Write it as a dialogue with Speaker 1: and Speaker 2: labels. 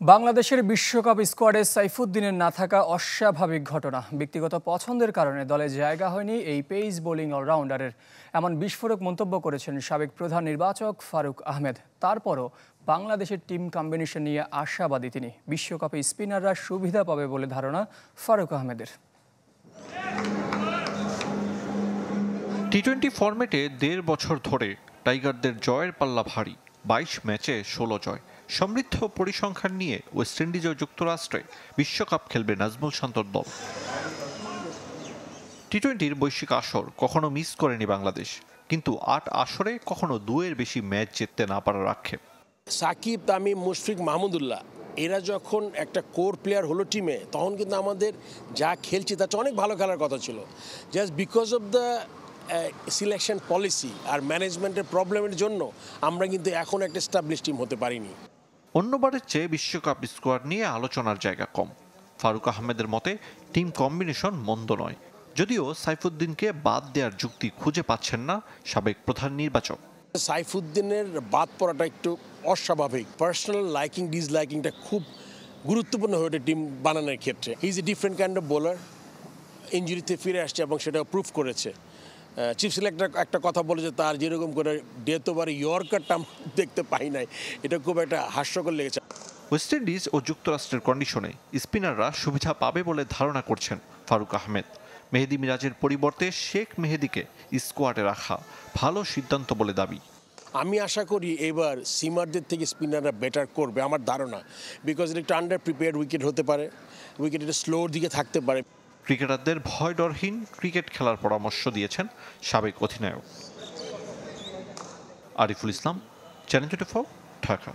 Speaker 1: বাংলাদেশের বিশ্বকাপ স্কোয়াডে সাইফুদ্দিনের না থাকা অস্বাভাবিক ঘটনা। ব্যক্তিগত পছন্দের কারণে দলে জায়গা হয়নি এই পেস বোলিং অলরাউন্ডারের, এমন বিস্ফোরক মন্তব্য করেছেন সাবেক প্রধান নির্বাচক ফারুক আহমেদ। তারপরও বাংলাদেশের টিম কম্বিনেশন নিয়ে আশাবাদী তিনি। বিশ্বকাপে স্পিনাররা সুবিধা পাবে বলে ধারণা ফারুক আহমেদের।
Speaker 2: টি-20 ফরম্যাটে ১.৫ বছর ধরে টাইগারদের জয়ের পাল্লা ভারী। ২২ ম্যাচে ১৬ জয়। সমৃদ্ধ পরিসংখ্যান নিয়ে ওয়েস্ট ইন্ডিজ ও যুক্তরাষ্ট্রে বিশ্বকাপ খেলবে নাজমুল শান্তর দল। টি-20-র বৈশ্বিক আসর কখনো মিস করেনি বাংলাদেশ, কিন্তু ৮ আসরে কখনো ২-এর বেশি ম্যাচ জিততে না পারার আক্ষেপ।
Speaker 3: সাকিব, তামিম, মুশফিক, মাহমুদুল্লাহ এরা যখন একটা কোর প্লেয়ার হলো টিমে, তখন কিন্তু আমাদের যা খেলছি তার চেয়ে অনেক ভালো খেলার কথা ছিল। Just because of the selection policy আর ম্যানেজমেন্টের প্রবলেমের জন্য আমরা কিন্তু এখন একটা এস্টাবলিশ টিম হতে পারিনি।
Speaker 2: অন্যবারের চেয়ে বিশ্বকাপ স্কোয়াড নিয়ে আলোচনার জায়গা কম। ফারুক আহমেদের মতে টিম কম্বিনেশন মন্দ নয়, যদিও সাইফুদ্দিনকে বাদ দেওয়ার যুক্তি খুঁজে পাচ্ছেন না সাবেক প্রধান নির্বাচক।
Speaker 3: সাইফুদ্দিনের বাদ পড়াটা একটু অস্বাভাবিক। পার্সোনাল লাইকিং ডিসলাইকিংটা খুব গুরুত্বপূর্ণ হয়ে ওঠে টিম বানানোর ক্ষেত্রে। He is a different kind of bowler. ইনজুরিতে ফিরে আসছে এবং সেটা প্রুভ করেছে। চিফ সিলেক্টর একটা কথা বলেছে, তার যেরকম করে ডেথ ওভারে ইয়র্কারটা দেখতে পাই নাই, এটা খুব একটা হাস্যকর লেগেছে।
Speaker 2: ওয়েস্ট ইন্ডিজ ও যুক্তরাষ্ট্রের কন্ডিশনে স্পিনাররা সুবিধা পাবে বলে ধারণা করছেন ফারুক আহমেদ। মেহেদী মিরাজের পরিবর্তে শেখ মেহেদীকে স্কোয়াডে রাখা ভালো সিদ্ধান্ত বলে দাবি।
Speaker 3: আমি আশা করি এবার সিমারদের থেকে স্পিনাররা বেটার করবে, আমার ধারণা। বিকজ এটা একটু আন্ডার প্রিপেয়ার্ড উইকেট হতে পারে, উইকেট একটু স্লোর দিকে থাকতে পারে।
Speaker 2: ক্রিকেটারদের ভয় ডরহীন ক্রিকেট খেলার পরামর্শ দিয়েছেন সাবেক অধিনায়ক। আরিফুল ইসলাম, চ্যানেল 24, ঢাকা।